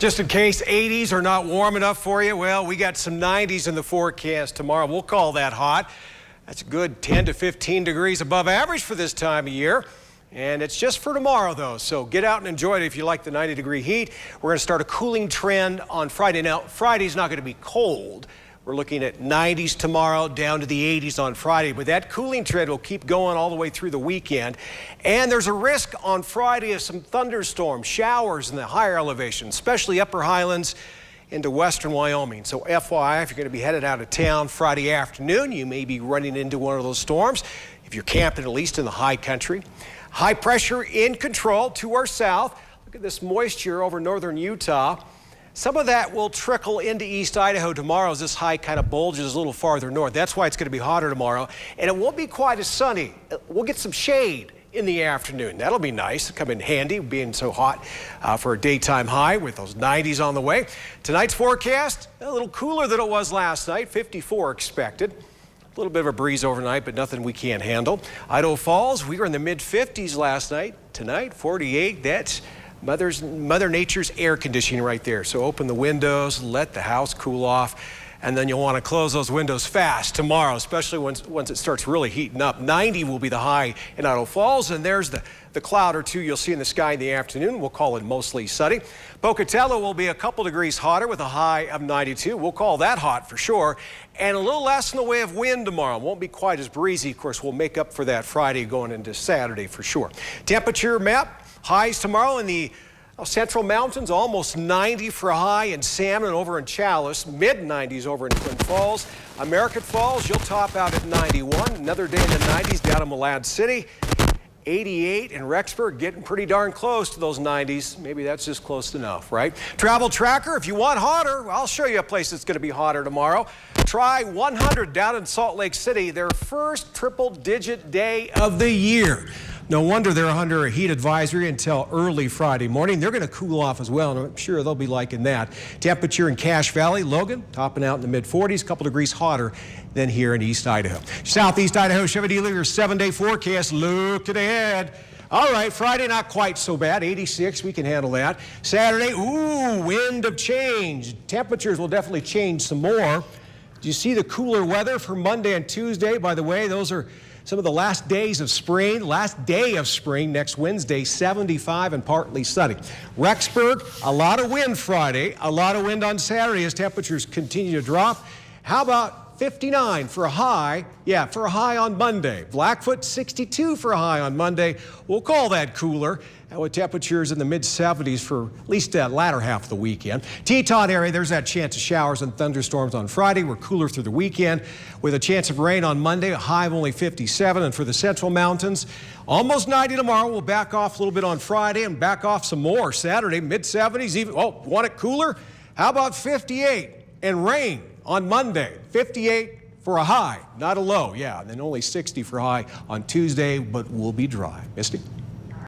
Just in case 80s are not warm enough for you, well, we got some 90s in the forecast tomorrow. We'll call that hot. That's a good 10 to 15 degrees above average for this time of year. And it's just for tomorrow, though, so get out and enjoy it if you like the 90-degree heat. We're going to start a cooling trend on Friday. Now, Friday's not going to be cold. We're looking at 90s tomorrow, down to the 80s on Friday. But that cooling trend will keep going all the way through the weekend. And there's a risk on Friday of some thunderstorms, showers in the higher elevations, especially upper highlands into western Wyoming. So FYI, if you're going to be headed out of town Friday afternoon, you may be running into one of those storms. If you're camping, at least in the high country. High pressure in control to our south. Look at this moisture over northern Utah. Some of that will trickle into East Idaho tomorrow as this high kind of bulges a little farther north. That's why it's going to be hotter tomorrow. And it won't be quite as sunny. We'll get some shade in the afternoon. That'll be nice. It'll come in handy being so hot for a daytime high with those 90s on the way. Tonight's forecast, a little cooler than it was last night. 54 expected. A little bit of a breeze overnight, but nothing we can't handle. Idaho Falls, we were in the mid-50s last night. Tonight, 48. That's Mother Nature's air conditioning right there. So open the windows, let the house cool off, and then you'll want to close those windows fast tomorrow, especially once it starts really heating up. 90 will be the high in Idaho Falls, and there's the cloud or two you'll see in the sky in the afternoon. We'll call it mostly sunny. Pocatello will be a couple degrees hotter with a high of 92. We'll call that hot for sure. And a little less in the way of wind tomorrow. Won't be quite as breezy. Of course, we'll make up for that Friday going into Saturday for sure. Temperature map. Highs tomorrow in the Central Mountains, almost 90 for a high in Salmon over in Chalice, mid-90s over in Twin Falls. American Falls, you'll top out at 91. Another day in the 90s down in Malad City. 88 in Rexburg, getting pretty darn close to those 90s. Maybe that's just close enough, right? Travel Tracker, if you want hotter, I'll show you a place that's going to be hotter tomorrow. Try 100 down in Salt Lake City, their first triple-digit day of the year. No wonder they're under a heat advisory until early Friday morning. They're going to cool off as well, and I'm sure they'll be liking that. Temperature in Cache Valley, Logan, topping out in the mid-40s, a couple degrees hotter than here in East Idaho. Southeast Idaho Chevy dealer, your 7-day forecast. Looking ahead. All right, Friday not quite so bad, 86, we can handle that. Saturday, ooh, wind of change. Temperatures will definitely change some more. Do you see the cooler weather for Monday and Tuesday? By the way, those are some of the last days of spring. Last day of spring next Wednesday, 75 and partly sunny. Rexburg, a lot of wind Friday, a lot of wind on Saturday as temperatures continue to drop. How about 59 for a high? Yeah, for a high on Monday. Blackfoot, 62 for a high on Monday. We'll call that cooler. And with temperatures in the mid-70s for at least that latter half of the weekend. Teton area, there's that chance of showers and thunderstorms on Friday. We're cooler through the weekend with a chance of rain on Monday, a high of only 57. And for the Central Mountains, almost 90 tomorrow. We'll back off a little bit on Friday and back off some more Saturday, mid-70s even. Oh, want it cooler? How about 58 and rain on Monday? 58 for a high, not a low. Yeah, and then only 60 for a high on Tuesday, but we'll be dry. Misty?